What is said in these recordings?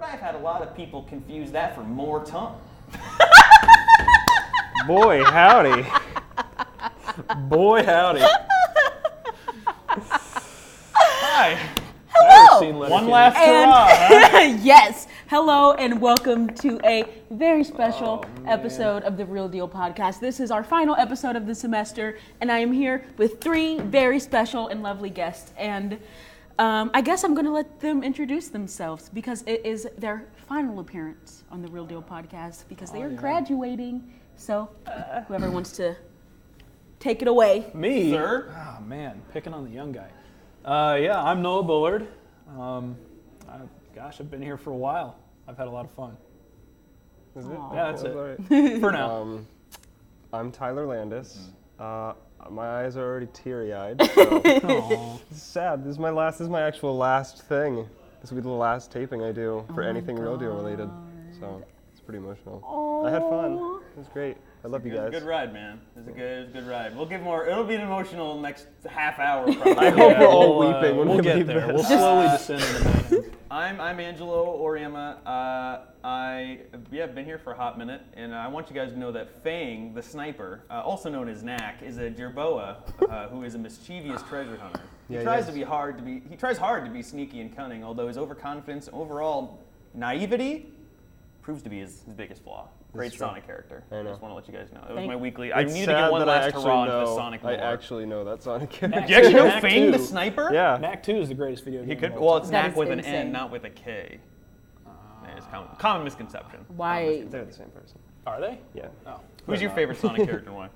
but I've had a lot of people confuse that for more tongue. Boy, howdy. Boy, howdy. Hi. Hello. One last hurrah, huh? Yes. Hello and welcome to a very special episode of the Real Deal podcast. This is our final episode of the semester, and I am here with three very special and lovely guests. And I guess I'm going to let them introduce themselves because it is their final appearance on the Real Deal podcast because they are graduating. So whoever wants to take it away. Me? Sir? Oh, man, picking on the young guy. I'm Noah Bullard. I've been here for a while. I've had a lot of fun. Is it? Yeah, that's all it. right. For now. I'm Tyler Landis. My eyes are already teary-eyed. So it's sad. This is my actual last thing. This will be the last taping I do for anything Real Deal related. So it's pretty emotional. I had fun. It was great. I love you guys. Good ride, man. It was a good ride. We'll give more. It'll be an emotional next half hour, probably. I hope we're all weeping when we'll we get leave there. this. We'll slowly descend into mayhem. I'm Angelo Oriema. I've been here for a hot minute, and I want you guys to know that Fang, the sniper, also known as Knack, is a jerboa who is a mischievous treasure hunter. He tries hard to be sneaky and cunning, although his overconfidence, overall naivety, proves to be his biggest flaw. Great Sonic character. I just want to let you guys know. It was my weekly. I need to get one last hurrah into the Sonic lore. I actually know that Sonic character. Do you actually know Knack Fang, the 2. sniper? Yeah. Knack 2 is the greatest video game. He could. of all Well, time. it's That Knack is with an insane. N, not with a K. It's common misconception. Why? They're the same person. Are they? Yeah. Oh. Who's your favorite Sonic character and why?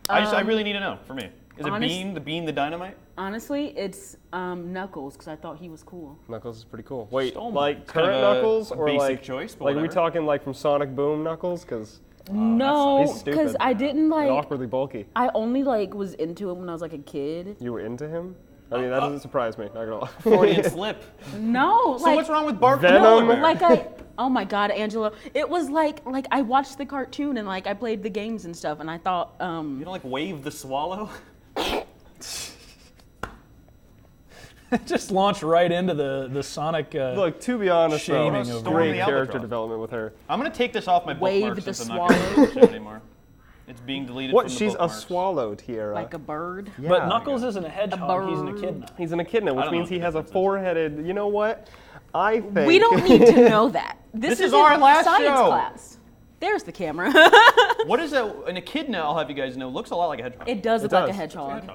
I really need to know, for me. Is it Bean the Dynamite? Honestly, it's Knuckles because I thought he was cool. Knuckles is pretty cool. Wait, Stole like kind current of a Knuckles or basic like choice, but like are we whatever. talking like from Sonic Boom Knuckles? Because No, he's because stupid. I didn't and like. awkwardly bulky. I only was into him when I was like a kid. You were into him? I mean, that doesn't surprise me. Not gonna lie. Freudian slip. No, So what's wrong with Bart the Venom? Polar Bear? Like oh my God, Angelo. It was like I watched the cartoon and like I played the games and stuff and I thought You don't like Wave the Swallow? Just launched right into the Sonic. Look, to be honest, though, Shaming of Storm great the character Albatross. development with her. I'm going to take this off my Wave bookmark the since I'm not going to use it anymore. It's being deleted What? from the She's a bookmarks. swallow, Tiara. like a bird. Yeah. But Knuckles isn't a hedgehog, he's an bird. echidna. He's an echidna, which don't know means what he the has a difference is. four-headed. You know what? I think We don't need to know that. This is isn't our last science show. class. There's the camera. What is an echidna, I'll have you guys know, looks a lot like a hedgehog. It does look It like a does. hedgehog.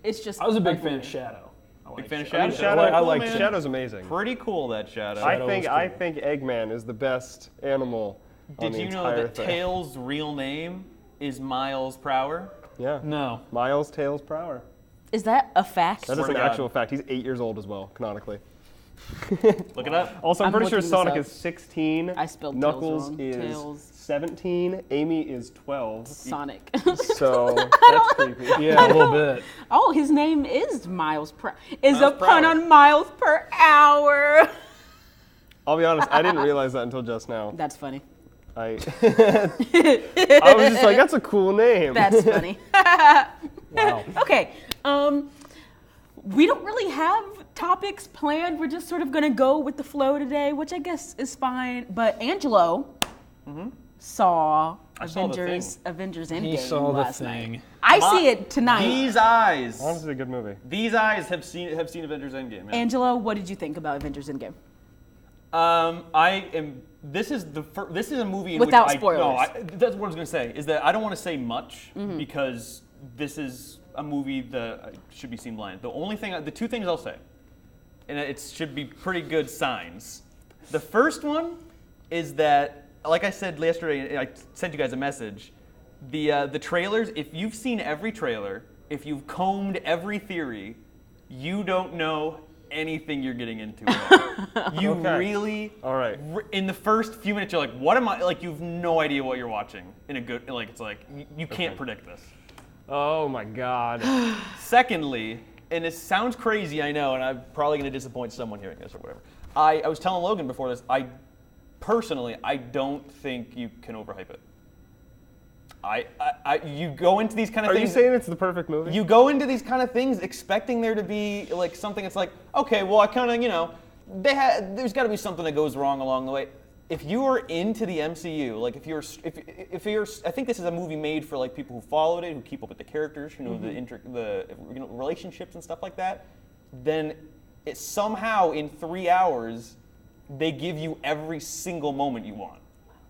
It's just. I was a big fan ugly. of Shadow. Big fan of I mean, Shadow? Shadow. I Cool, like man. Shadow's amazing. Pretty cool, that Shadow. Shadow I was think cool. Eggman is the best animal on Did the you know entire that thing. Tails' real name is Miles Prower? Yeah. No. Miles Tails Prower. Is that a fact? That Swear is an to God. actual fact. He's 8 years old as well, canonically. Look it up. Also, I'm I'm pretty sure looking this Sonic up. is 16. I spelled Tails Knuckles wrong. is Tails. 17. Amy is 12. Sonic. So that's creepy. Yeah, a little bit. Oh, his name is Miles per. Is Miles a pun per hour. on miles per hour. I'll be honest, I didn't realize that until just now. That's funny. I was just like, that's a cool name. That's funny. Wow. Okay. We don't really have topics planned. We're just sort of gonna go with the flow today, which I guess is fine. But Angelo saw I saw the Avengers He Endgame saw the last thing. night. I see it tonight. These eyes. Honestly, a good movie. These eyes have seen Avengers Endgame. Yeah. Angelo, what did you think about Avengers Endgame? This is a movie in Without which spoilers. that's what I was gonna say. Is that I don't want to say much Mm-hmm. because this is a movie that should be seen blind. The two things I'll say, and it should be pretty good signs. The first one is that, like I said yesterday, I sent you guys a message. The trailers. If you've seen every trailer, if you've combed every theory, you don't know anything you're getting into. You Okay. really, All right. in the first few minutes, you're like, what am I, like, you have no idea what you're watching in a good, like, it's like, you can't predict this. Oh my God. Secondly, and it sounds crazy, I know, and I'm probably going to disappoint someone hearing this or whatever. I was telling Logan before this, I don't think you can overhype it. You go into these kind of Are things. you saying it's the perfect movie? You go into these kind of things expecting there to be like something that's like, okay, well, I kind of, there's got to be something that goes wrong along the way. If you are into the MCU, like if you're, I think this is a movie made for like people who followed it, who keep up with the characters, who know the relationships and stuff like that. Then it somehow in 3 hours they give you every single moment you want.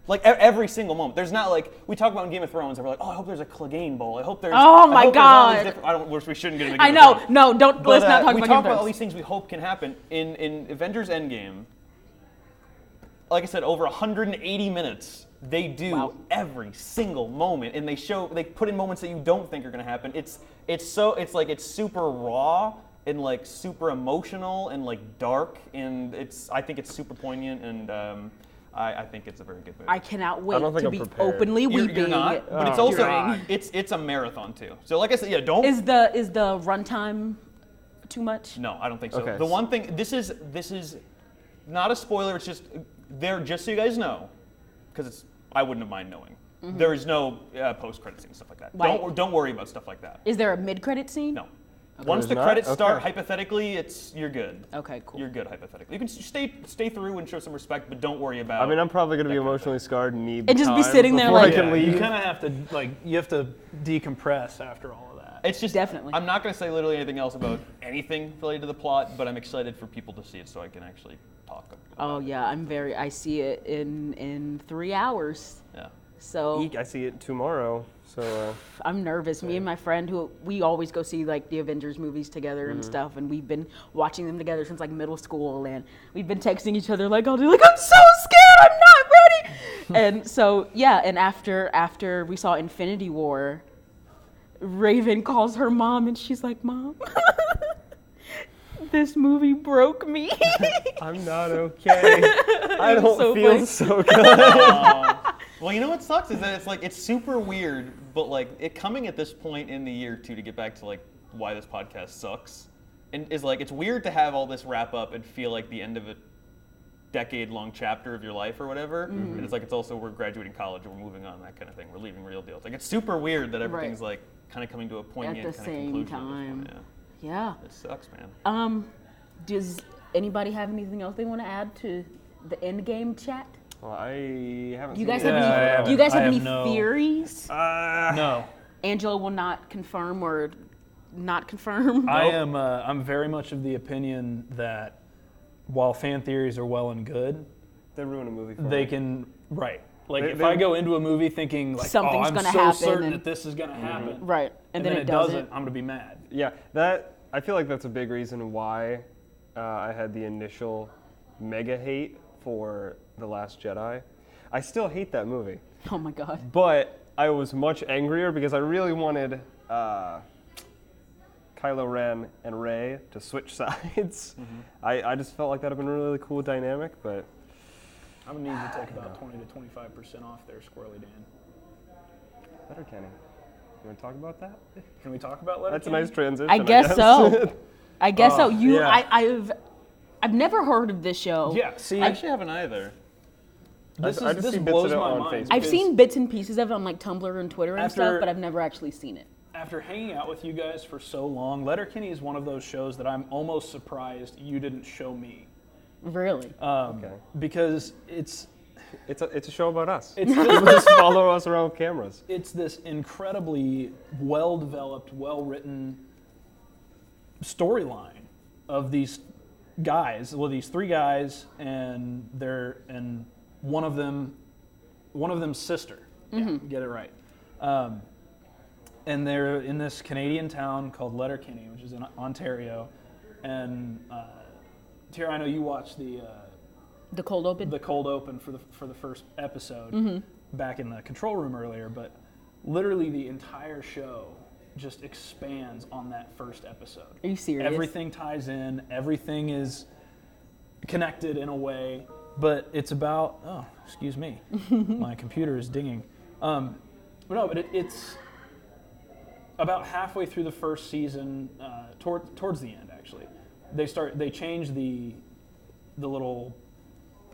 Like every single moment. There's not like we talk about in Game of Thrones. And we're like, oh, I hope there's a Clegane Bowl. I hope there's. Oh my God! I don't. We shouldn't get into Game I of know. Thrones. No, don't. But, let's not talk we about talk Game of about all Thrones. these things we hope can happen in Avengers Endgame. Like I said, over 180 minutes. They do every single moment, and they put in moments that you don't think are going to happen. It's super raw and like super emotional and like dark, and I think it's super poignant, and I think it's a very good movie. I cannot wait don't think to I'm be prepared. openly weeping. You're not, but it's also it's a marathon too. So like I said, yeah, don't. Is the runtime too much? No, I don't think so. Okay. The one thing, this is not a spoiler. It's just there, just so you guys know, because I wouldn't mind knowing. There is no post-credit scene, stuff like that. Right. Don't worry about stuff like that. Is there a mid-credit scene? No. Once the There's not? credits start, Okay. hypothetically, you're good. Okay, cool. You're good hypothetically. You can stay through and show some respect, but don't worry about. I mean, I'm probably going to be emotionally scarred and need And just be time sitting there before like- I can Yeah, leave. you kind of have to you have to decompress after all of that. It's just Definitely. I'm not going to say literally anything else about anything related to the plot, but I'm excited for people to see it so I can actually talk. Oh yeah, I see it in 3 hours. Yeah. So I see it tomorrow, so I'm nervous. Me and my friend, who we always go see like the Avengers movies together and stuff, and we've been watching them together since like middle school, and we've been texting each other like all day, like I'm so scared, I'm not ready. And so yeah, and after we saw Infinity War, Raven calls her mom, and she's like, Mom, this movie broke me. I'm not okay. I don't so feel funny. so good. Well, you know what sucks is that it's super weird, but like it coming at this point in the year too, to get back to like why this podcast sucks, and is like it's weird to have all this wrap up and feel like the end of a decade-long chapter of your life or whatever. And it's like it's also we're graduating college, we're moving on, that kind of thing. We're leaving Real Deal. It's like it's super weird that everything's like kind of coming to a poignant At the kind of same conclusion time. At this point. Yeah. Yeah, it sucks, man. Does anybody have anything else they want to add to the end game chat? Well, I haven't Do you seen guys it. have any? Do you guys I have have any no- theories? No, Angelo will not confirm or not confirm. I'm very much of the opinion that while fan theories are well and good, They ruin a movie for they me. can like They- if they- I go into a movie thinking like Something's I'm gonna so happen certain and- that this is gonna happen, Right, and then it doesn't, I'm gonna be mad. Yeah, I feel like that's a big reason why I had the initial mega hate for The Last Jedi. I still hate that movie, Oh my god. but I was much angrier because I really wanted Kylo Ren and Rey to switch sides. I just felt like that'd have been a really cool dynamic, but I'm gonna need you to take about 20 to 25% off there, Squirrely Dan. better Kenny. You want to talk about that? Can we talk about Letterkenny? That's a nice transition. I guess so. I guess so. You, yeah. I've never heard of this show. Yeah, see, I actually haven't either. this I just see bits blows of it my on mind. Facebook. I've because seen bits and pieces of it on like Tumblr and Twitter and stuff, After- but I've never actually seen it. After hanging out with you guys for so long, Letterkenny is one of those shows that I'm almost surprised you didn't show me. Really? Okay. Because it's It's a show about us. just Just follow us around with cameras. it's this incredibly well-developed, well-written storyline of these guys. Well, these three guys, and one of them's sister. Yeah, get it right. And they're in this Canadian town called Letterkenny, which is in Ontario. And Tara, I know you watched The cold open? the cold open for the first episode back in the control room earlier, but literally the entire show just expands on that first episode. Are you serious? Everything ties in, everything is connected in a way, but it's about, oh, excuse me, my computer is dinging. But it's about halfway through the first season, towards the end actually. They change the little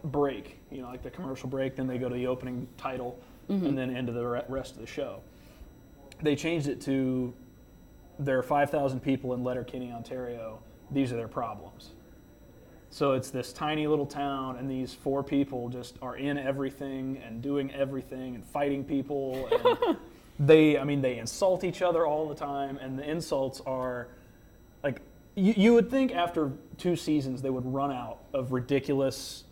break, like the commercial break, then they go to the opening title, and then into the rest of the show. They changed it to, there are 5,000 people in Letterkenny, Ontario. These are their problems. So it's this tiny little town, and these 4 people just are in everything and doing everything and fighting people. And they insult each other all the time, and the insults are like, you would think after 2 seasons they would run out of ridiculous,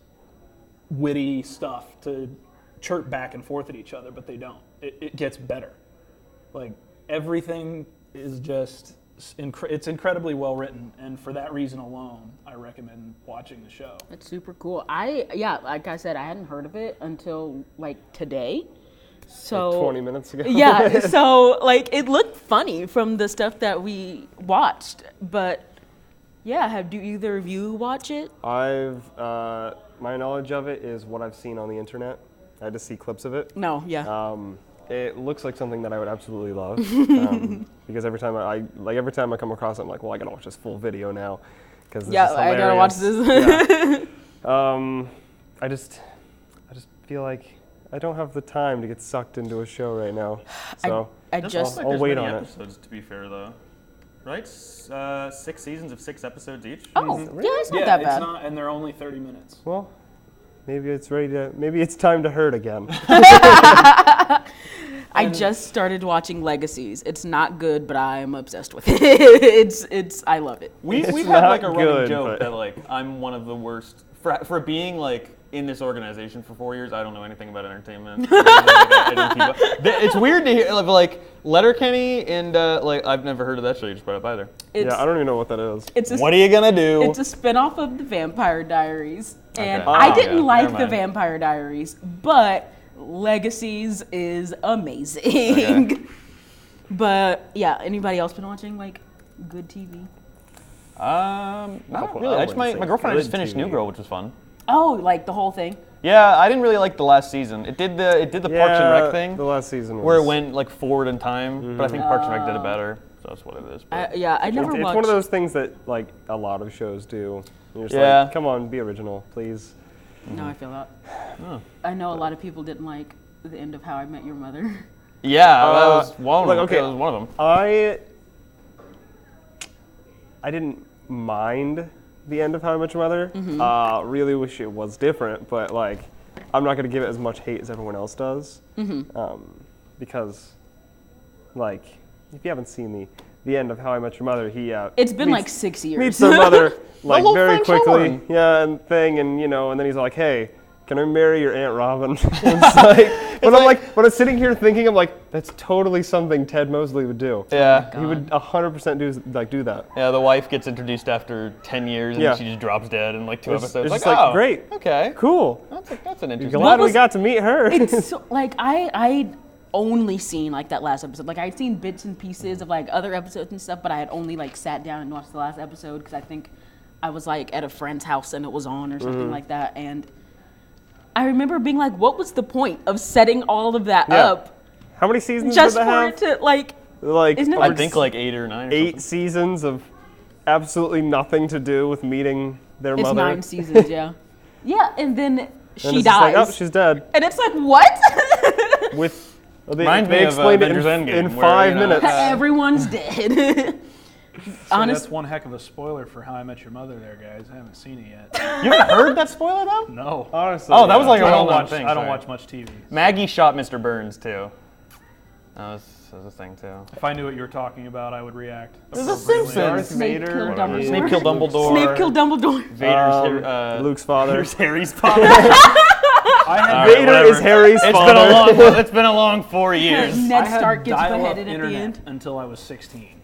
witty stuff to chirp back and forth at each other, but they don't. It gets better. Like, everything is just, it's incredibly well written, and for that reason alone, I recommend watching the show. That's super cool. Like I said, I hadn't heard of it until like today. So Like 20 minutes ago. Yeah, so like it looked funny from the stuff that we watched, but yeah, do either of you watch it? My knowledge of it is what I've seen on the internet. I had to see clips of it. No, yeah. It looks like something that I would absolutely love, because every time I come across it, I'm like, well, I gotta watch this full video now, because this is hilarious. I gotta watch this. Yeah. I just feel like I don't have the time to get sucked into a show right now, so I'll wait on it. Episodes, to be fair, though, right? 6 seasons of 6 episodes each. Oh, yeah, it's not that bad. And they're only 30 minutes. Well, maybe it's time to hurt again. I just started watching Legacies. It's not good, but I'm obsessed with it. I love it. We've had like a running joke that like I'm one of the worst for being like in this organization for 4 years. I don't know anything about entertainment. I don't keep up. It's weird to hear like Letterkenny and like I've never heard of that show you just brought up either. I don't even know what that is. What are you gonna do? It's a spinoff of the Vampire Diaries, and Okay. I didn't like never the mind. Vampire Diaries, but Legacies is amazing. Okay. But yeah, anybody else been watching like good TV? Not really. My girlfriend just finished New Girl, which was fun. Oh, like the whole thing? Yeah, I didn't really like the last season. It did the Parks and Rec thing. The last season was... where it went like forward in time, but I think Parks and Rec did it better. So that's what it is. But. I never It's watched. one of those things that like a lot of shows do. You're just Yeah. like, come on, be original, please. No, I feel that. Oh. I know a lot of people didn't like the end of How I Met Your Mother. Yeah, that was one of them. okay. That was one of them. I didn't mind the end of How I Met Your Mother. Really wish it was different, but like, I'm not gonna give it as much hate as everyone else does, because, like, if you haven't seen the end of How I Met Your Mother, he It's been like 6 years. meets their mother like whole very French quickly, horn. and then he's like, hey. Can I marry your Aunt Robin? It's like, when I'm sitting here thinking, I'm like, that's totally something Ted Mosley would do. Yeah. He would 100% do that. Yeah, the wife gets introduced after 10 years and Yeah. she just drops dead in like 2 It's episodes. just like, great. Okay. Cool. That's an interesting Glad we got to meet her. It's so, like I only seen like that last episode. Like I'd seen bits and pieces of like other episodes and stuff, but I had only like sat down and watched the last episode because I think I was like at a friend's house and it was on or something like that. And I remember being like, what was the point of setting all of that up How many seasons just did for that it to like? Like, Isn't it I like think like 8 or 9 or 8 something. seasons of absolutely nothing to do with meeting their It's mother. 9 seasons, yeah. Yeah, and then And she it's just dies. like, oh, she's dead. And it's like, what? With Reminds they me of explained it Avengers Endgame, in where, 5 you know, minutes. Everyone's dead. So Honest- that's one heck of a spoiler for How I Met Your Mother there, guys. I haven't seen it yet. You haven't heard that spoiler though? No. Honestly. Oh, that was like a I don't well-known watch. thing. I don't sorry. watch much TV. Maggie shot Mr. Burns too. That was a thing too. If I knew what you were talking about, I would react. There's a appropriately. Simpsons. Darth Snape Vader. killed whatever. Dumbledore. Snape killed Dumbledore. Snape killed Dumbledore. Vader's Luke's father. Vader's Harry's father. I had All right, Vader whatever. is Harry's father. It's been a long 4 years. Ned I had Stark gets dial-up beheaded at the internet end. until I was 16.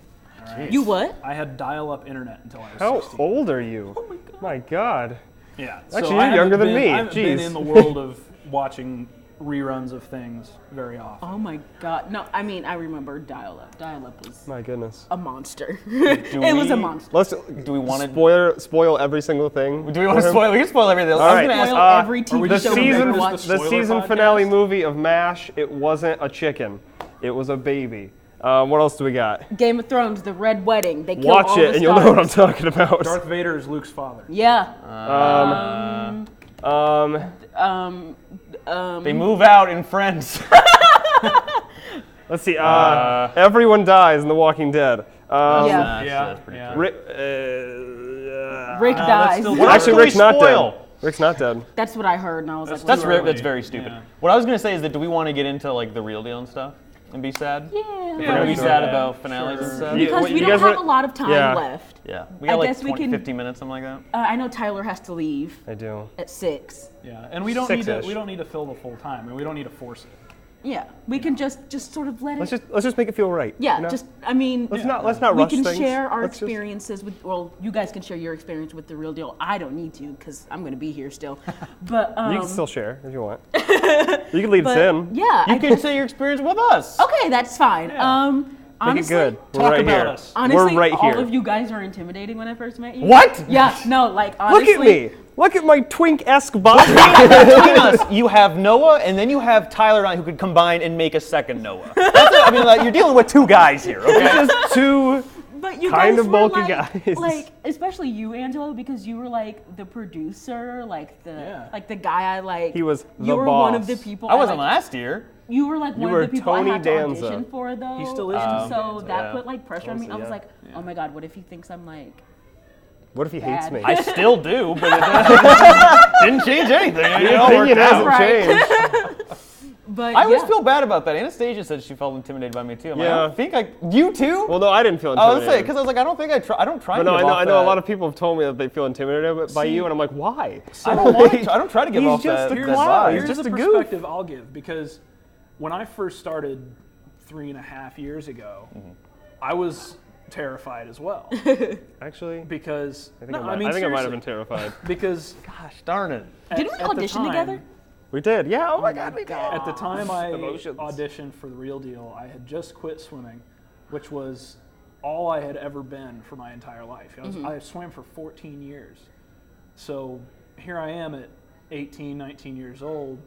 All right? You what? I had dial-up internet until I was How 16. old are you? Oh my god. My God. Yeah. Actually, so you're I haven't younger than been- me. I haven't been Jeez. in the world of watching reruns of things very often. Oh my god. No, I mean, I remember Dial-Up. Dial-Up was My goodness. a monster. It was a monster. Let's Do we want to? spoil every single thing. Do we want to spoil? We can spoil everything. I was right. gonna ask. Spoil every we TV just show gonna we've make ever this watched. the The spoiler season podcast? finale movie of MASH, it wasn't a chicken. It was a baby. What else do we got? Game of Thrones, The Red Wedding. They kill Watch all it the and you'll know what I'm stars. talking about. Darth Vader is Luke's father. Yeah. They move out in Friends. Let's see. Everyone dies in The Walking Dead. Yeah. Yeah, That's pretty yeah. true. Rick dies. What else Actually, can we Rick's not spoil? dead. Rick's not dead. That's what I heard, and I was like, That's too early. that's very stupid. Yeah. What I was gonna say is that do we want to get into like the real deal and stuff and be sad? yeah. We're gonna be sure. sad about finales and Sure. stuff. Yeah. Because What, we you don't guys have were- a lot of time Yeah. left. Yeah, we got I like guess we 20, can- 15 minutes, something like that. I know Tyler has to leave I do. at 6. Yeah, and we don't need Six-ish. to fill the full time, and we don't need to force it. Yeah, we can just sort of let Let's it. just make it feel right. Yeah, you know? I mean, let's not we rush can things. share our Let's just- experiences with. Well, you guys can share your experience with the real deal. I don't need to because I'm going to be here still. But You can still share if you want. You can lead us but, in. yeah, You can say your experience with us. okay, that's fine. Yeah. Make Honestly, it good. We're Talk right about here. us. Honestly, We're right all here. of you guys are intimidating when I first met you. What? Yeah, no, like honestly. Look at me. Look at my twink-esque body. Between us, you have Noah, and then you have Tyler and I, who could combine and make a second Noah. That's it. I mean, like, you're dealing with two guys here, okay? Just two. But you Kind guys of were bulky like, guys. like especially you, Angelo, because you were like the producer, like the Yeah. like the guy I like. He was You the were one of boss. the people. I wasn't like, last year. You were like one were of the people Tony I had to Danza. audition for, though. He still is and Tony so Danza, that yeah. put like pressure on me. I was yeah. like, oh my god, what if he thinks I'm like? What if he hates Bad. me? I still do, but it didn't change anything. It all The worked opinion hasn't out. Right. changed. But I always yeah. feel bad about that. Anastasia said she felt intimidated by me too. I'm like, I Yeah. don't think you too? Well, no, I didn't feel I was intimidated. saying because I was like, I don't think I don't try. But to no, give off I know a that- lot of people have told me that they feel intimidated by you, and I'm like, why? I don't want to. I don't try to give He's off just that. a that clown. vibe. He's Here's just the a goof. perspective I'll give, because when I first started 3.5 years ago, I was terrified as well. Actually, Because I think, no, I think I might have seriously, been terrified. because Gosh darn it. Didn't we at the audition time- together? We did, yeah. Oh my God, we did. At the time I Emotions. auditioned for The Real Deal, I had just quit swimming, which was all I had ever been for my entire life. I swam for 14 years. So here I am at 18, 19 years old,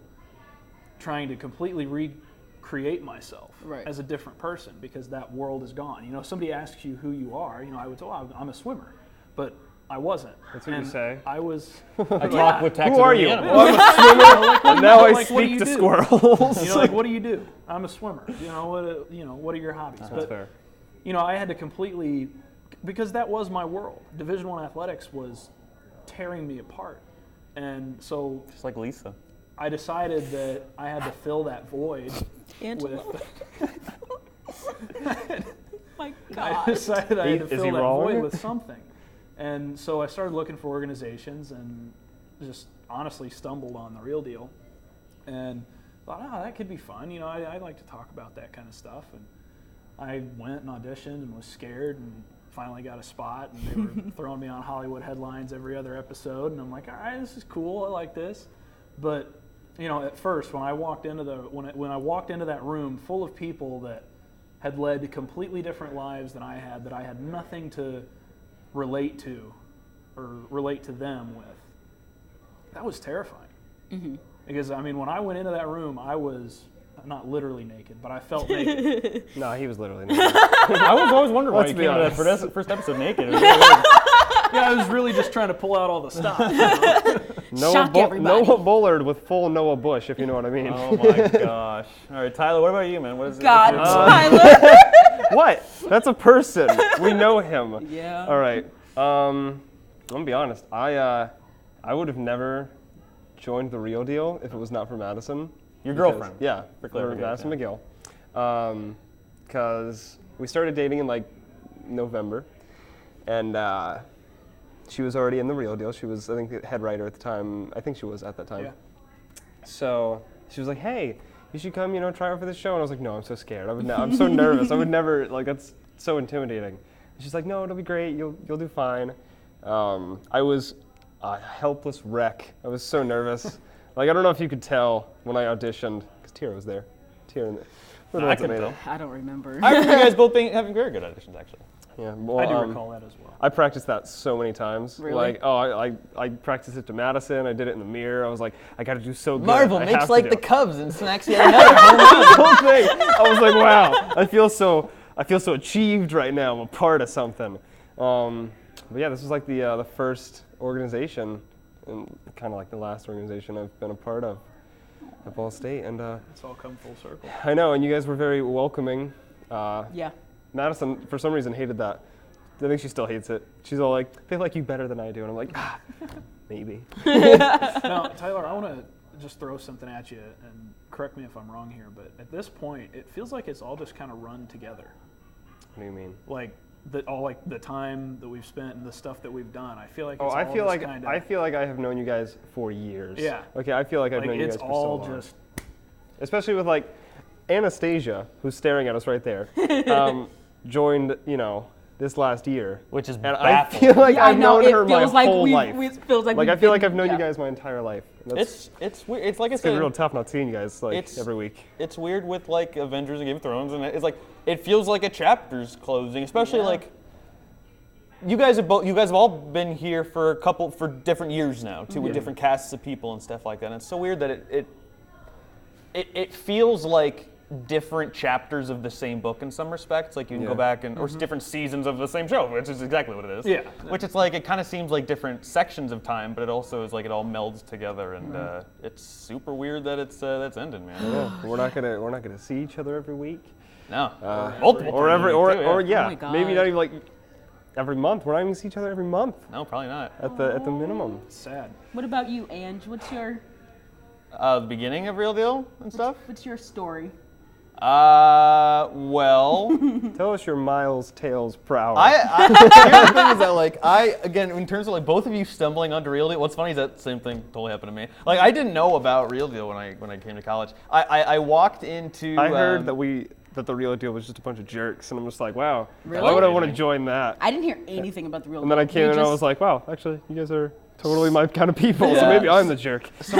trying to completely recreate myself Right. as a different person, because that world is gone. You know, if somebody asks you who you are, you know, I would say, oh, I'm a swimmer. But I wasn't. That's what you And say. I was. I talk with Who are you? taxidermy Well, animals. I'm a swimmer, and now I Like, what do speak you to do? squirrels. You know, like, what do you do? I'm a swimmer. You know, what are your hobbies? That's But, fair. you know, I had to completely, because that was my world. Division I athletics was tearing me apart. And so Just like Lisa. I decided that I had to fill that void Angelo. with, My I God. decided I had to Is he fill that wrong? void with something. And so I started looking for organizations and just honestly stumbled on The Real Deal. And thought, oh, that could be fun. You know, I like to talk about that kind of stuff. And I went and auditioned and was scared and finally got a spot. And they were throwing me on Hollywood headlines every other episode. And I'm like, all right, this is cool. I like this. But, you know, at first when I walked into when I walked into that room full of people that had led completely different lives than I had nothing to relate to or relate to them with, that was terrifying. Mm-hmm. Because, I mean, when I went into that room, I was not literally naked, but I felt naked. No, he was literally naked. I was always wondering why Let's you be came to that honest. first episode naked. It was really weird. Yeah, I was really just trying to pull out all the stuff. You know? Shock everybody. Noah Bullard with full Noah Bush, if you know what I mean. Oh my gosh. All right, Tyler, what about you, man? What is God, what's your- Tyler. What? That's a person. We know him. Yeah. All right. I'm gonna be honest. I would have never joined The Real Deal if it was not for Madison. Your Because- girlfriend. Yeah, For for clarification. Madison McGill. Because we started dating in like November, and she was already in The Real Deal. She was, I think, the head writer at the time. I think she was at that time. Yeah. So she was like, "Hey, you should come, try out for this show." And I was like, "No, I'm so scared. I'm so nervous. I would never, like, that's so intimidating." And she's like, "No, it'll be great. You'll do fine." I was a helpless wreck. I was so nervous. Like, I don't know if you could tell when I auditioned, because Tira was there. Tira, we're the I ones that could made tell. it. I don't remember. I remember you guys both having very good auditions, actually. Yeah, well, I do recall that as well. I practiced that so many times. Really? Like, I practiced it to Madison. I did it in the mirror. I was like, I got to do so good. Marvel I makes have to like do the it. Cubs and smacks the other home The whole thing. I was like, wow. I feel so achieved right now. I'm a part of something. But yeah, this was like the first organization, and kind of like the last organization I've been a part of at Ball State. And It's all come full circle. I know, and you guys were very welcoming. Yeah. Madison, for some reason, hated that I think she still hates it. She's all like, they like you better than I do. And I'm like, maybe. Now, Tyler, I want to just throw something at you, and correct me if I'm wrong here, but at this point, it feels like it's all just kind of run together. What do you mean? Like the time that we've spent and the stuff that we've done. I feel like I feel like I have known you guys for years. Yeah. Okay, I feel like I've known you guys for so long. It's all just... Especially with like Anastasia, who's staring at us right there, joined, this last year. Which is and baffling. I feel like I've known her my whole life. It feels like I feel like I've known you guys my entire life. It's weird. It's like I it's said, been real tough not seeing you guys every week. It's weird with like Avengers and Game of Thrones, and it's like it feels like a chapter's closing, especially like you guys have all been here for different years now, too, with different casts of people and stuff like that. And it's so weird that it feels like different chapters of the same book in some respects. Like you can go back or different seasons of the same show, which is exactly what it is. Yeah. Which it's like it kind of seems like different sections of time, but it also is like it all melds together, and it's super weird that that's ended, man. Yeah. We're not gonna see each other every week. No. Multiple or every or Oh my God. maybe not even like every month. We're not even gonna see each other every month. No, probably not. At the minimum. It's sad. What about you, Ange? What's your The beginning of Real Deal and stuff. What's your story? Well, Tell us your Miles Tales proud. here's the thing is that again, in terms of like both of you stumbling onto Real Deal, what's funny is that same thing totally happened to me. Like I didn't know about Real Deal when I came to college. I walked into. I heard that the Real Deal was just a bunch of jerks, and I'm just like, wow, Really? why would I want to join that? I didn't hear anything about the real. And then I deal. came You in and I just- was like, wow, actually, you guys are totally my kind of people, so maybe I'm the jerk. It's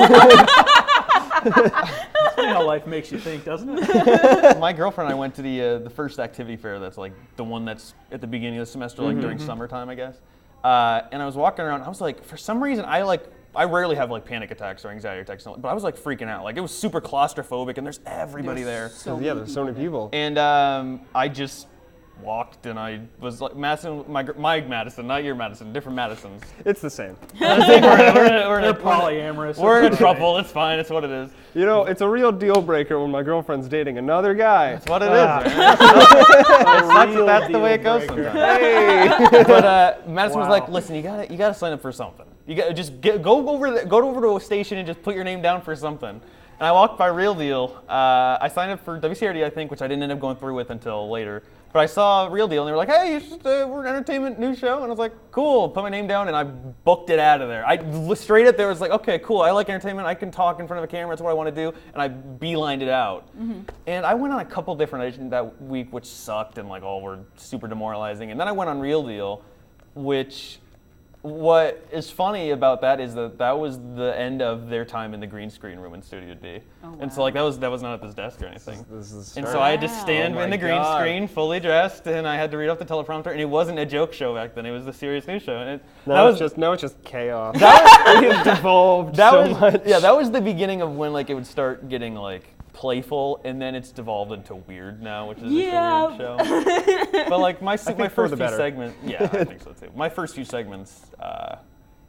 funny how life makes you think, doesn't it? My girlfriend and I went to the first activity fair. That's like the one that's at the beginning of the semester, like during summertime, I guess. And I was walking around. I was like, for some reason, I rarely have like panic attacks or anxiety attacks, but I was like freaking out. Like it was super claustrophobic, and there's everybody there. There's so many people. And I just walked, and I was like, Madison, my Madison, not your Madison, different Madisons. It's the same. They're polyamorous. We're in trouble. It's fine. It's what it is. It's a real deal breaker when my girlfriend's dating another guy. It's what it is. Man. That's the way it goes sometimes. Hey. But Madison was Wow. like, "Listen, you gotta sign up for something. You got just go over to a station and just put your name down for something." And I walked by Real Deal. I signed up for WCRD, I think, which I didn't end up going through with until later. But I saw Real Deal, and they were like, "Hey, you should, we're an entertainment news show." And I was like, "Cool." Put my name down, and I booked it out of there. I straight up there was like, "Okay, cool. I like entertainment. I can talk in front of a camera. That's what I want to do." And I beelined it out. And I went on a couple different auditions that week, which sucked and like all were super demoralizing. And then I went on Real Deal, which. What is funny about that is that was the end of their time in the green screen room in Studio D. Oh, wow. And so like that was not at this desk or anything. This is And so I had to stand Oh in the my green God. screen, fully dressed, and I had to read off the teleprompter. And it wasn't a joke show back then; it was the serious news show. And Now it's just chaos. It devolved so much. Yeah, that was the beginning of when like it would start getting like playful, and then it's devolved into weird now, which is just a weird show. But like my think my for first the few better. segments, yeah, I think so too. My first few segments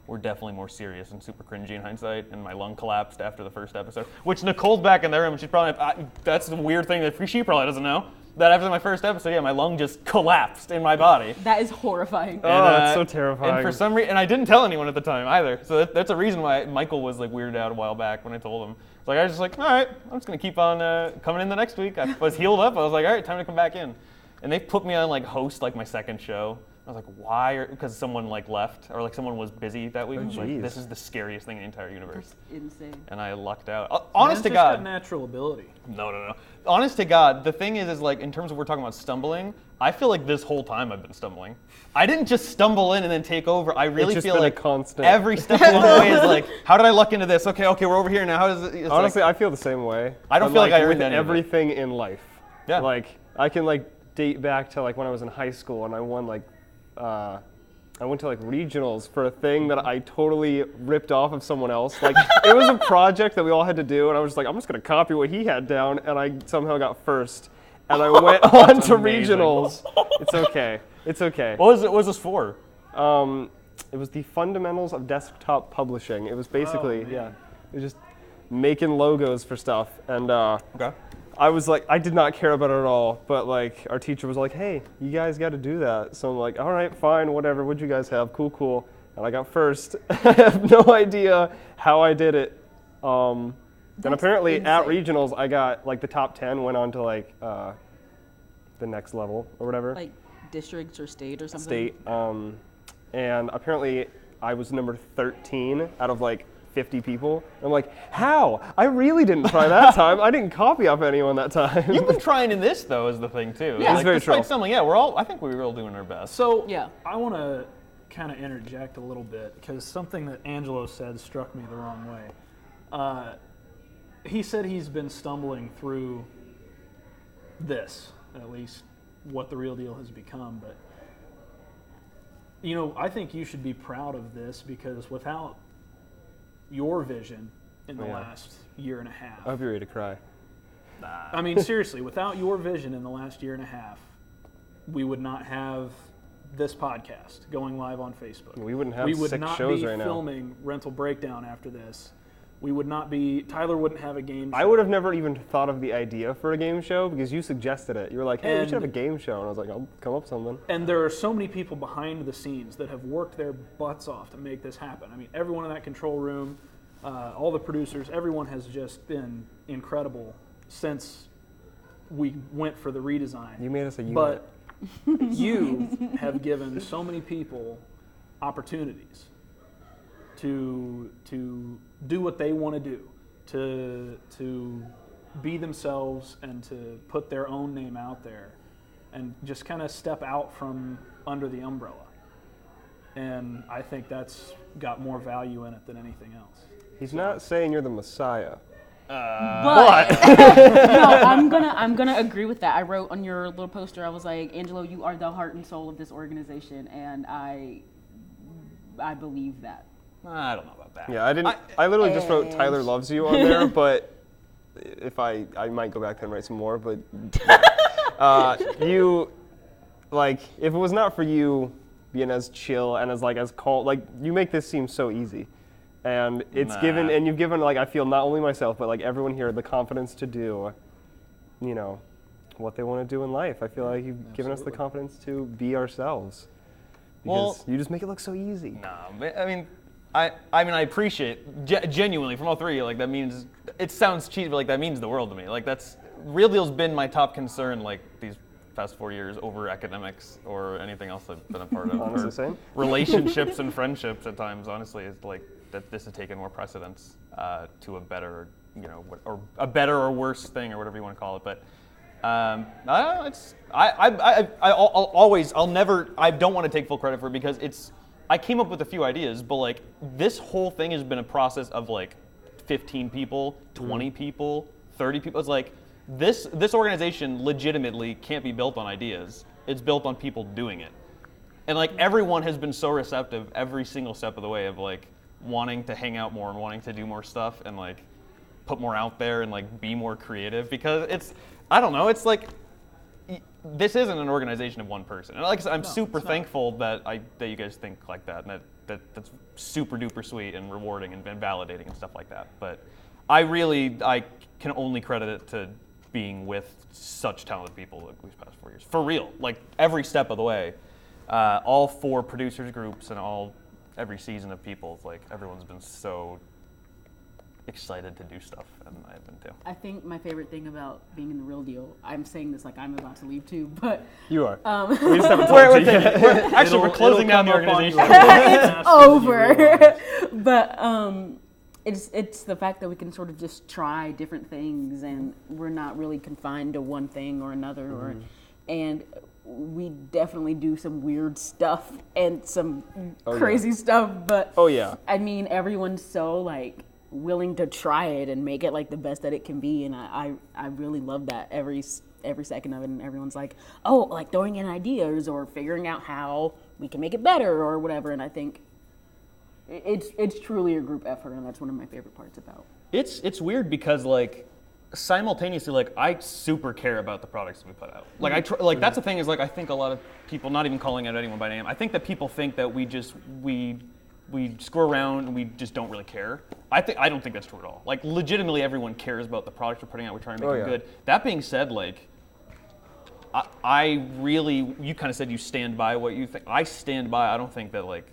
were definitely more serious and super cringy in hindsight, and my lung collapsed after the first episode, which Nicole's back in the room. She's probably that's the weird thing that she probably doesn't know. That after my first episode, yeah, my lung just collapsed in my body. That is horrifying. Oh, that's so terrifying. And for some reason, and I didn't tell anyone at the time either. So that's a reason why Michael was like weirded out a while back when I told him. It's like I was just like, all right, I'm just gonna keep on coming in the next week. I was healed up. I was like, all right, time to come back in. And they put me on like host like my second show. I was like, why? Because someone like left or like someone was busy that week. I was like, geez. this is the scariest thing in the entire universe. That's insane. And I lucked out. Honest to Man's just got God. natural ability. No. Honest to God, the thing is like in terms of we're talking about stumbling, I feel like this whole time I've been stumbling. I didn't just stumble in and then take over. I really just feel been a like constant. every step along the way is like, how did I luck into this? Okay, we're over here now. How does it? It's Honestly, like, I feel the same way. I don't But, feel like I earned with any of it. everything in life. Yeah. Like I can like date back to like when I was in high school and I won like I went to like regionals for a thing that I totally ripped off of someone else. Like it was a project that we all had to do, and I was just like, I'm just gonna copy what he had down, and I somehow got first, and I went on to amazing. regionals. It's okay. It's okay. what was this for? It was the fundamentals of desktop publishing. It was basically, man. yeah, it was just making logos for stuff, and Okay. I was like, I did not care about it at all, but like our teacher was like, hey, you guys got to do that. So I'm like, all right, fine, whatever. What'd you guys have? Cool. And I got first. I have no idea how I did it. Then apparently at regionals, I got like the top 10 went on to like the next level or whatever. Like districts or state or something? State. And apparently I was number 13 out of like 50 people. I'm like, how? I really didn't try that time. I didn't copy off anyone that time. You've been trying in this though, is the thing too. Yeah, it's very despite true. Something, yeah, I think we were all doing our best. So Yeah. I want to kind of interject a little bit because something that Angelo said struck me the wrong way. He said he's been stumbling through this, at least what the real deal has become. But, you know, I think you should be proud of this because without your vision in the last year and a half. I hope you're ready to cry. I mean, seriously, without your vision in the last year and a half, we would not have this podcast going live on Facebook. We wouldn't have we would 6 not shows be right now. filming Rental Breakdown after this. We would not be, Tyler wouldn't have a game show. I would have never even thought of the idea for a game show because you suggested it. You were like, hey, we should have a game show. And I was like, I'll come up with something. And there are so many people behind the scenes that have worked their butts off to make this happen. I mean, everyone in that control room, all the producers, everyone has just been incredible since we went for the redesign. You made us a unit. But you have given so many people opportunities to do what they want to do, to be themselves and to put their own name out there and just kind of step out from under the umbrella. And I think that's got more value in it than anything else. He's not saying you're the Messiah. But no, I'm gonna agree with that. I wrote on your little poster, I was like, Angelo, you are the heart and soul of this organization, and I believe that. I don't know about that. Yeah, I literally just wrote Tyler loves you on there, but if I might go back and write some more, but you, like, if it was not for you being as chill and as calm, like, you make this seem so easy. And it's you've given, like, I feel not only myself, but like everyone here the confidence to do, you know, what they want to do in life. I feel like you've given us the confidence to be ourselves. Because you just make it look so easy. No, but, I mean, I appreciate genuinely from all three. Like that means it sounds cheesy, but like that means the world to me. Like that's Real Deal's been my top concern like these past 4 years over academics or anything else I've been a part of. Honestly, same. Relationships and friendships at times. Honestly, is like that this has taken more precedence to a better, you know, or a better or worse thing or whatever you want to call it. But I don't want to take full credit for it because I came up with a few ideas, but like this whole thing has been a process of like 15 people, 20 people, 30 people. It's like this organization legitimately can't be built on ideas. It's built on people doing it. And like everyone has been so receptive every single step of the way of like wanting to hang out more and wanting to do more stuff and like put more out there and like be more creative because it's, I don't know, it's like this isn't an organization of one person. And like I said, I'm super thankful that you guys think like that and that's super duper sweet and rewarding and validating and stuff like that. But I can only credit it to being with such talented people like these past 4 years. For real, like every step of the way. All 4 producers groups and every season of people, it's like everyone's been so excited to do stuff, and I've been too. I think my favorite thing about being in the Real Deal, I'm saying this like I'm about to leave too, but you are. We just haven't told you yet. Actually, we're closing down the organization. It's over. But it's the fact that we can sort of just try different things, and we're not really confined to one thing or another, and we definitely do some weird stuff and some crazy stuff. But I mean, everyone's so like willing to try it and make it like the best that it can be, and I really love that every second of it. And everyone's like, oh, like throwing in ideas or figuring out how we can make it better or whatever. And I think it's truly a group effort, and that's one of my favorite parts about. It's weird because like simultaneously, like I super care about the products that we put out. Like that's the thing is like I think a lot of people, not even calling out anyone by name, I think that people think that we screw around and we just don't really care. I don't think that's true at all. Like, legitimately, everyone cares about the products we're putting out. We're trying to make them yeah. good. That being said, like, I really, you kind of said you stand by what you think. I stand by. I don't think that like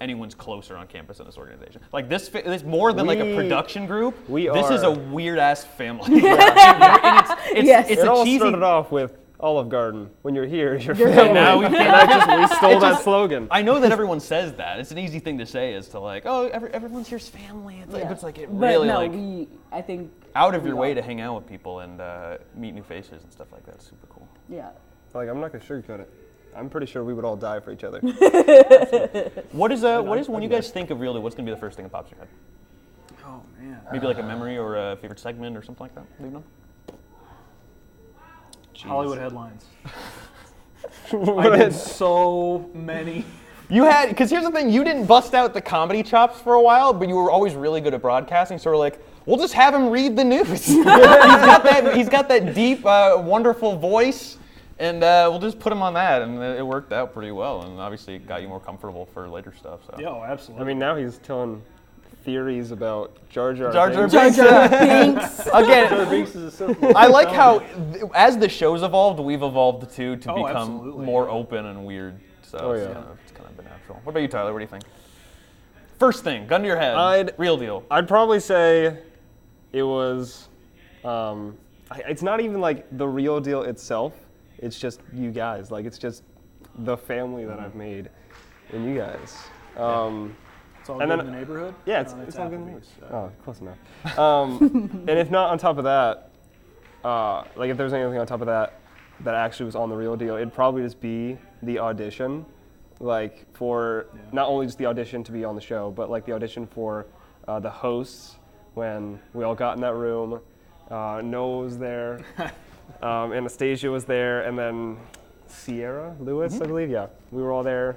anyone's closer on campus in this organization. Like this more than like a production group. This is a weird ass family. It's it a all cheesy. started off with Olive Garden. When you're here, you're family. Now we we stole that slogan. I know that everyone says that. It's an easy thing to say, is to like, oh, everyone's here's family. It's like, it's like it but really no, like I think out of your way to hang out with people and meet new faces and stuff like that. It's super cool. Yeah. Like, I'm not gonna sugarcoat it. I'm pretty sure we would all die for each other. What is when you guys think of Real Deal, what's gonna be the first thing that pops in your head? Oh man. Maybe like a memory or a favorite segment or something like that. Leave them. Hollywood headlines. I did so many. You had, because here's the thing, you didn't bust out the comedy chops for a while, but you were always really good at broadcasting, so we're like, we'll just have him read the news. He's got that deep, wonderful voice, and we'll just put him on that, and it worked out pretty well, and obviously it got you more comfortable for later stuff. So. Yeah, absolutely. I mean, now he's telling theories about Jar Jar Binks. Binks. Again, Jar Binks is a simple. I like how, as the show's evolved, we've evolved too to become absolutely. more open and weird. So Oh, it's yeah. kind of been natural. What about you, Tyler? What do you think? First thing, gun to your head. Real Deal. I'd probably say it was, it's not even like the Real Deal itself. It's just you guys. Like, it's just the family that I've made in you guys. It's all and good then- in the neighborhood. Yeah, No, it's that's all good. in the Applebee's, news. so. Oh, close enough. And if not on top of that, like if there's anything on top of that that actually was on the Real Deal, it'd probably just be the audition, like for not only just the audition to be on the show, but like the audition for the hosts when we all got in that room. Noah was there, Anastasia was there, and then Sierra Lewis, I believe. Yeah, we were all there.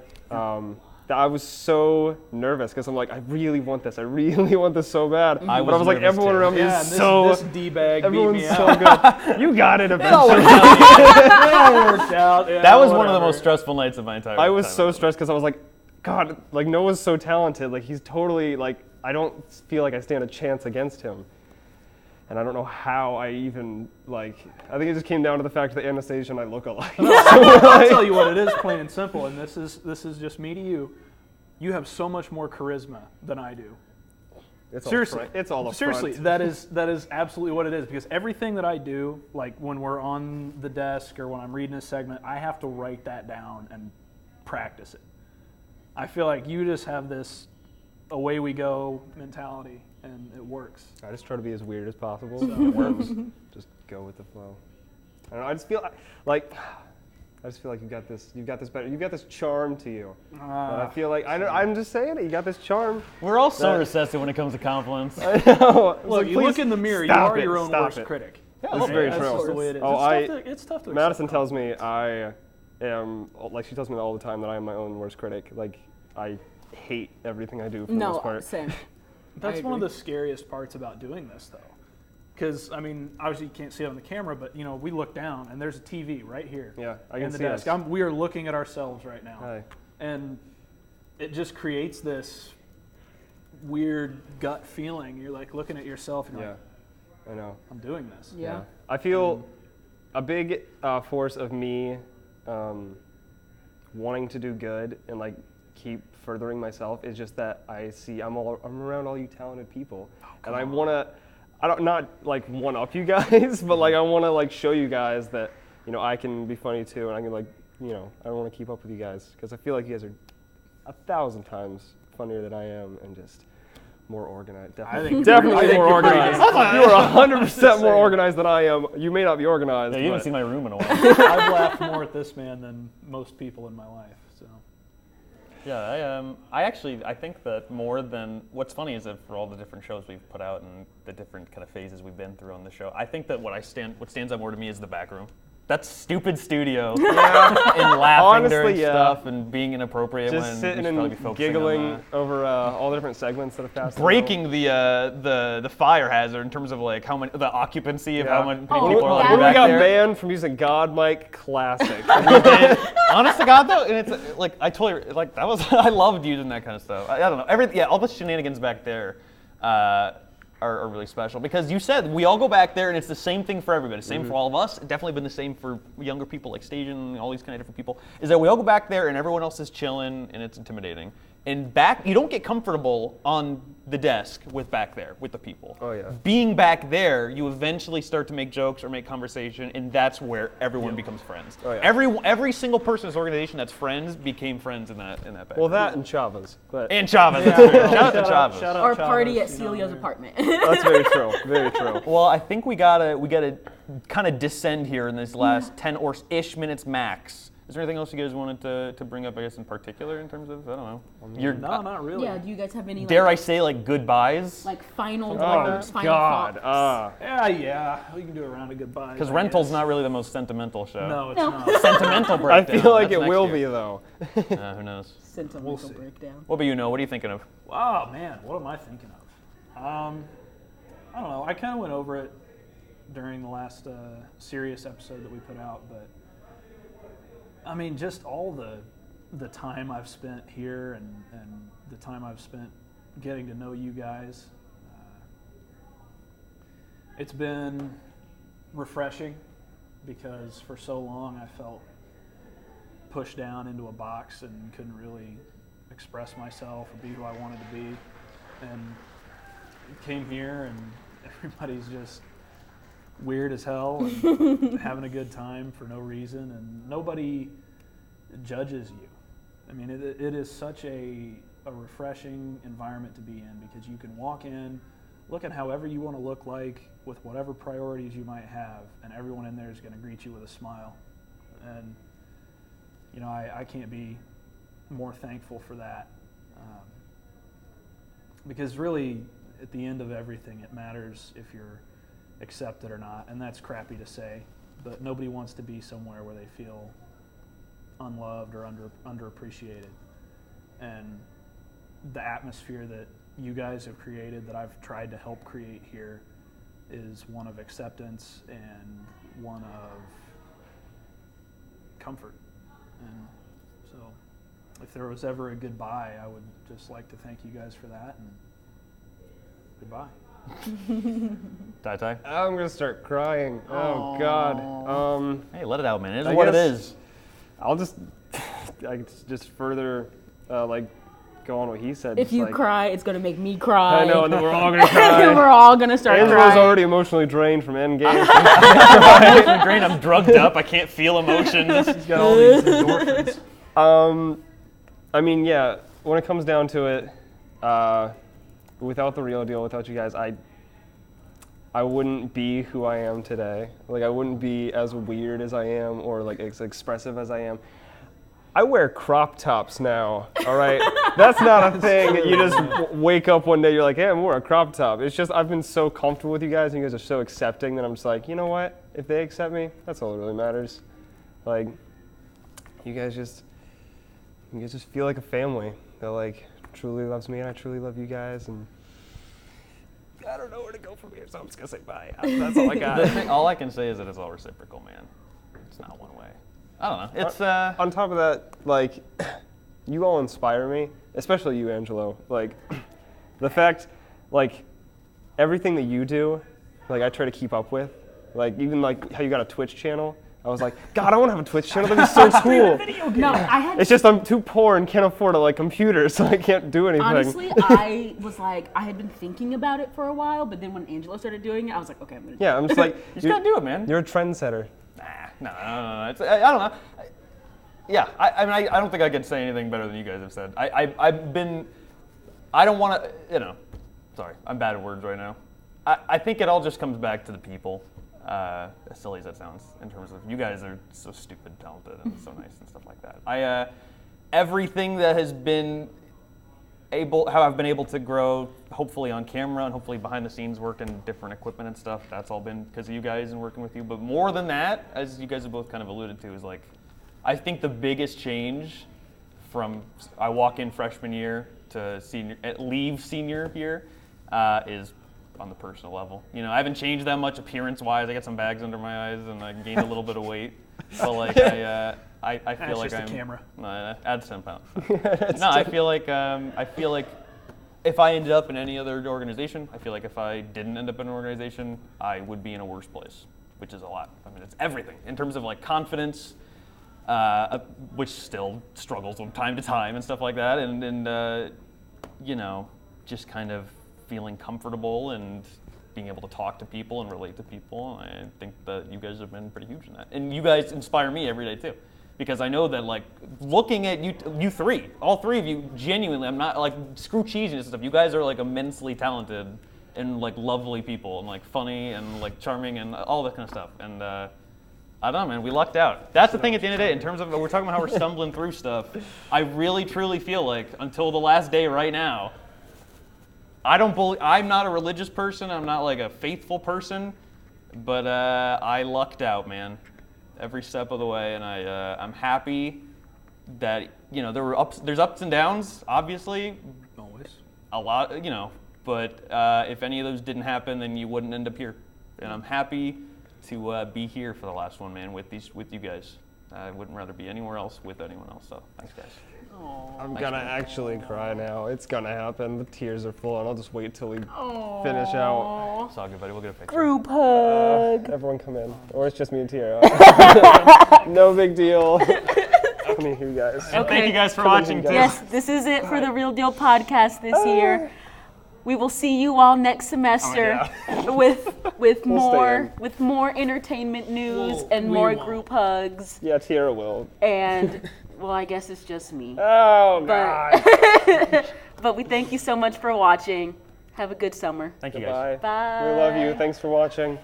I was so nervous because I'm like, I really want this. I really want this so bad. I But I was like, nervous everyone too. around me Yeah, is and so. this D-bag beat Everyone's me so out. good. You got it It eventually. all worked out. Yeah, That was one of the whatever. most stressful nights of my entire I was time. so stressed because I was like, God, like Noah's so talented. Like he's totally like, I don't feel like I stand a chance against him. And I don't know how I even like. I think it just came down to the fact that Anastasia and I look alike. I'll tell you what it is, plain and simple, and this is just me to you. You have so much more charisma than I do. It's Seriously, all front. It's all up seriously, front. that is absolutely what it is. Because everything that I do, like when we're on the desk or when I'm reading a segment, I have to write that down and practice it. I feel like you just have this away we go mentality, and it works. I just try to be as weird as possible. So it works. Just go with the flow. I don't know. I just feel like you got this. You got this better. You got this charm to you. And I feel like I'm just saying it. You got this charm. We're all so recessive when it comes to compliments. I know. Look, you look in the mirror, you stop are it, your own stop worst it. critic. This is very That's true. just the way it is. Oh, It's tough to Madison accept. tells me I am, like she tells me all the time that I am my own worst critic. Like I hate everything I do for the most No, part. same. That's I one of agree. the scariest parts about doing this, though. Because, I mean, obviously you can't see it on the camera, but, you know, we look down, and there's a TV right here Yeah, I in can the see desk. us. We are looking at ourselves right now. Hi. And it just creates this weird gut feeling. You're, like, looking at yourself, and you're Yeah, like, I know. I'm doing this. Yeah. I feel a big force of me wanting to do good and like keep furthering myself is just that I see I'm around all you talented people, and I don't not like one up you guys, but like I want to like show you guys that I can be funny too, and I can like I want to keep up with you guys because I feel like you guys are 1,000 times funnier than I am and just more organized. Definitely I think more you're pretty organized. good. You are 100% more organized than I am. You may not be organized. Yeah, you haven't but- seen my room in a while. I've laughed more at this man than most people in my life. So Yeah, I think that more than what's funny is that for all the different shows we've put out and the different kind of phases we've been through on the show, I think that what stands out more to me is the back room. That stupid studio and laughing Honestly, during yeah. stuff and being inappropriate when Just we sitting should probably be and focusing giggling on over all the different segments that have passed. breaking the fire hazard in terms of like how much the occupancy of Yeah. how many Oh, people are that allowed to When be we back got there. banned from using God Mic, classic. Honest to God though, and it's like I totally like that was I loved using that kind of stuff. I don't know all the shenanigans back there. are really special, because you said we all go back there and it's the same thing for everybody. Same for all of us. Definitely been the same for younger people like Stajan, all these kind of different people. Is that we all go back there and everyone else is chilling and it's intimidating. And you don't get comfortable on the desk back there with the people. Oh, yeah. Being back there, you eventually start to make jokes or make conversation, and that's where everyone becomes friends. Oh, yeah. Every single person in this organization that's friends became friends in that back. Well, that and Chavez. But and Chavez. That's true. Shout out to Chavez. Shout out Or Chavez, party at you know, Celia's they're- apartment. that's very true. Very true. Well, I think we gotta kind of descend here in this last 10 or ish minutes max. Is there anything else you guys wanted to bring up, I guess, in particular in terms of, I don't know. No, not really. Yeah, do you guys have any Dare I say, like, goodbyes? like final Oh, words, final God. thoughts? Yeah. We can do a round of goodbyes. Because I Rental's guess. not really the most sentimental show. No, it's No. not. Sentimental I breakdown. feel like That's it next will year. be, though. Who knows? Sentimental We'll see. breakdown. What about you, Noah? What are you thinking of? Oh man, what am I thinking of? I don't know. I kind of went over it during the last serious episode that we put out, but I mean, just all the time I've spent here and the time I've spent getting to know you guys. It's been refreshing because for so long I felt pushed down into a box and couldn't really express myself or be who I wanted to be. And came here and everybody's just weird as hell and having a good time for no reason, and nobody judges you. I mean, it is such a refreshing environment to be in, because you can walk in, look at however you want to look like with whatever priorities you might have, and everyone in there is going to greet you with a smile. And you know, I can't be more thankful for that, because really at the end of everything it matters if you're accepted or not, and that's crappy to say, but nobody wants to be somewhere where they feel unloved or underappreciated. And the atmosphere that you guys have created, that I've tried to help create here, is one of acceptance and one of comfort. And so if there was ever a goodbye, I would just like to thank you guys for that, and goodbye. Tai. I'm going to start crying. Oh, God. Hey, let it out, man. It is I what it guess- is. I'll just further, go on what he said. If just you like, cry, it's gonna make me cry. I know, and then we're all going to And then we're cry. all gonna start Angelo's crying. already emotionally drained from Endgame. I'm drained. I'm drugged up. I can't feel emotions. He's got all these endorphins. I mean, yeah, when it comes down to it, without the real deal, without you guys, I wouldn't be who I am today. Like, I wouldn't be as weird as I am or like as expressive as I am. I wear crop tops now, all right? That's not a thing that you just wake up one day, you're like, hey, I'm wearing a crop top. It's just I've been so comfortable with you guys, and you guys are so accepting that I'm just like, you know what? If they accept me, that's all that really matters. Like, you guys just feel like a family that like truly loves me, and I truly love you guys, and I don't know where to go from here, so I'm just gonna say bye. That's all I got. All I can say is that it's all reciprocal, man. It's not one way. I don't know. It's On top of that, like, you all inspire me, especially you, Angelo. Like, the fact, like, everything that you do, like, I try to keep up with. Like, even like how you got a Twitch channel. I was like, God, I want to have a Twitch channel. That'd be so cool. No, I had. It's just I'm too poor and can't afford a computer, so I can't do anything. Honestly, I was like, I had been thinking about it for a while, but then when Angelo started doing it, I was like, okay, I'm gonna. Yeah, I'm just like, you just gotta do it, man. You're a trendsetter. No. It's, I don't know. Yeah, I mean, I don't think I could say anything better than you guys have said. I've been. I don't want to. Sorry, I'm bad at words right now. I think it all just comes back to the people. As silly as that sounds, in terms of you guys are so stupid, talented, and so nice and stuff like that. Everything that has been how I've been able to grow, hopefully on camera and hopefully behind the scenes work and different equipment and stuff, that's all been because of you guys and working with you. But more than that, as you guys have both kind of alluded to, is like, I think the biggest change from I walk in freshman year to leave senior year is on the personal level. I haven't changed that much appearance-wise. I got some bags under my eyes and I gained a little bit of weight. But like I feel like just I'm a camera. No, add 10 pounds. No, I feel like if I ended up in any other organization, I feel like if I didn't end up in an organization, I would be in a worse place, which is a lot. I mean, it's everything in terms of like confidence, which still struggles from time to time and stuff like that, and you know, just kind of feeling comfortable and being able to talk to people and relate to people. I think that you guys have been pretty huge in that, and you guys inspire me every day too. Because I know that, like, looking at you three, all three of you, genuinely, I'm not, like, screw cheesy and stuff. You guys are, like, immensely talented and, like, lovely people and, like, funny and, like, charming and all that kind of stuff. And I don't know, man, we lucked out. That's the thing at the end of the day, in terms of, we're talking about how we're stumbling through stuff. I really, truly feel like, until the last day right now, I'm not a religious person. I'm not, like, a faithful person. But I lucked out, man. Every step of the way, and I'm happy that, you know, there's ups and downs, obviously. Always. A lot, you know, but if any of those didn't happen, then you wouldn't end up here. And I'm happy to be here for the last one, man, with you guys. I wouldn't rather be anywhere else with anyone else, so thanks, guys. I'm gonna actually cry now. It's gonna happen. The tears are full, and I'll just wait till we finish out. It's all good, buddy. We'll get a picture. Group hug. Everyone come in. Or it's just me and Tierra. No big deal. Come in here, guys. And thank you guys for watching, too. Yes, this is it for the Real Deal podcast this year. We will see you all next semester with more entertainment news and more group hugs. Yeah, Tierra will. And well, I guess it's just me. Oh, God. But we thank you so much for watching. Have a good summer. Thank you, guys. Bye. Bye. We love you. Thanks for watching.